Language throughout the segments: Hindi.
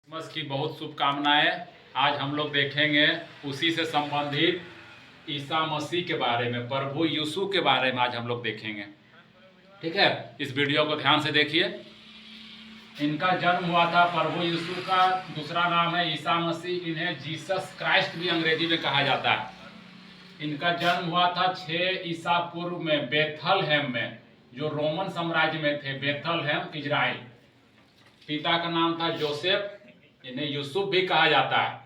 क्रिसमस की बहुत शुभकामनाएं। आज हम लोग देखेंगे उसी से संबंधित ईसा मसीह के बारे में, प्रभु यीशु के बारे में आज हम लोग देखेंगे। ठीक है, इस वीडियो को ध्यान से देखिए। इनका जन्म हुआ था, प्रभु यीशु का दूसरा नाम है ईसा मसीह। इन्हें जीसस क्राइस्ट भी अंग्रेजी में कहा जाता है। इनका जन्म हुआ था 6 ईसा पूर्व में बेथलहेम में, जो रोमन साम्राज्य में थे, बेथलहेम इजराइल। पिता का नाम था जोसेफ, इन्हें यूसुफ भी कहा जाता है।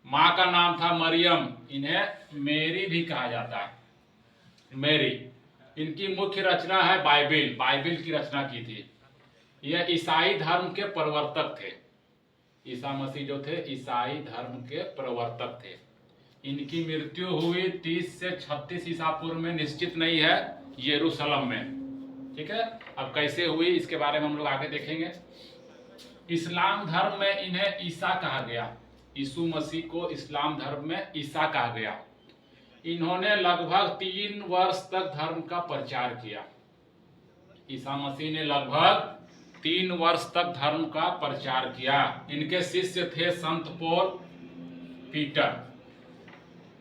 माँ का नाम था मरियम, इन्हें मेरी भी कहा जाता है, मेरी। इनकी मुख्य रचना है बाइबिल की रचना की थी। यह ईसाई धर्म के प्रवर्तक थे। ईसा मसीह जो थे ईसाई धर्म के प्रवर्तक थे। इनकी मृत्यु हुई 30 से 36 ईसा पूर्व में, निश्चित नहीं है, यरूशलेम में। ठीक है, अब कैसे हुई इसके बारे में हम लोग आगे देखेंगे। इस्लाम धर्म में इन्हें ईसा कहा गया। यीशु मसीह को इस्लाम धर्म में ईसा कहा गया। इन्होंने लगभग 3 वर्ष तक धर्म का प्रचार किया। ईसा मसीह ने लगभग 3 वर्ष तक धर्म का प्रचार किया। इनके शिष्य थे संत पौल, पीटर।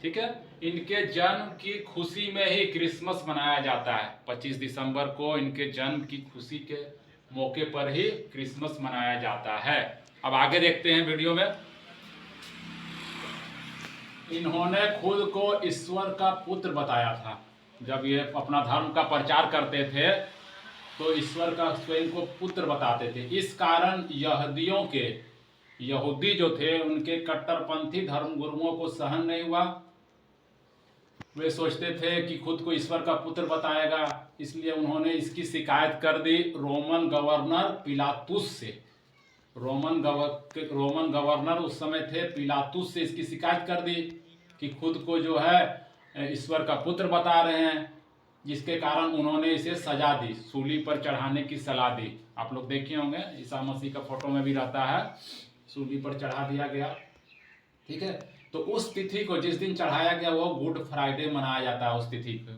ठीक है, इनके जन्म की खुशी में ही क्रिसमस मनाया जाता है। 25 दिसंबर को इनके जन्म की खुशी के मौके पर ही क्रिसमस मनाया जाता है। अब आगे देखते हैं वीडियो में। इन्होंने खुद को ईश्वर का पुत्र बताया था। जब ये अपना धर्म का प्रचार करते थे तो ईश्वर का स्वयं को पुत्र बताते थे। इस कारण यहूदी जो थे उनके कट्टरपंथी धर्मगुरुओं को सहन नहीं हुआ। वे सोचते थे कि खुद को ईश्वर का पुत्र बताएगा, इसलिए उन्होंने इसकी शिकायत कर दी रोमन गवर्नर पिलातुस से। रोमन गवर्नर उस समय थे, पिलातुस से इसकी शिकायत कर दी कि खुद को जो है ईश्वर का पुत्र बता रहे हैं, जिसके कारण उन्होंने इसे सजा दी, सूली पर चढ़ाने की सलाह दी। आप लोग देखे होंगे, ईसा मसीह का फोटो में भी रहता है, सूली पर चढ़ा दिया गया। ठीक है, तो उस तिथि को जिस दिन चढ़ाया गया वो गुड फ्राइडे मनाया जाता है उस तिथि को।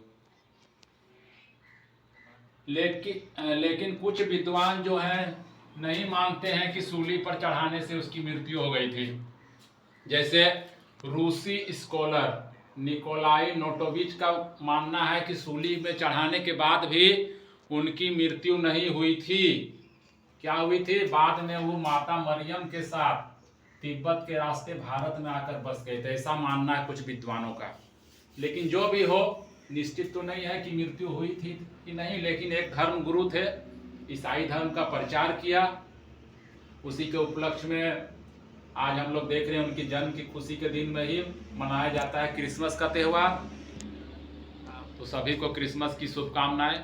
लेकिन कुछ विद्वान जो हैं नहीं मानते हैं कि सूली पर चढ़ाने से उसकी मृत्यु हो गई थी। जैसे रूसी स्कॉलर निकोलाई नोटोविच का मानना है कि सूली में चढ़ाने के बाद भी उनकी मृत्यु नहीं हुई थी। क्या हुई थी? बाद में वो माता मरियम के साथ तिब्बत के रास्ते भारत में आकर बस गए थे, ऐसा मानना है कुछ विद्वानों का। लेकिन जो भी हो, निश्चित तो नहीं है कि मृत्यु हुई थी कि नहीं। लेकिन एक धर्म गुरु थे, ईसाई धर्म का प्रचार किया, उसी के उपलक्ष्य में आज हम लोग देख रहे हैं उनकी जन्म की खुशी के दिन में ही मनाया जाता है क्रिसमस का त्यौहार। तो सभी को क्रिसमस की शुभकामनाएं।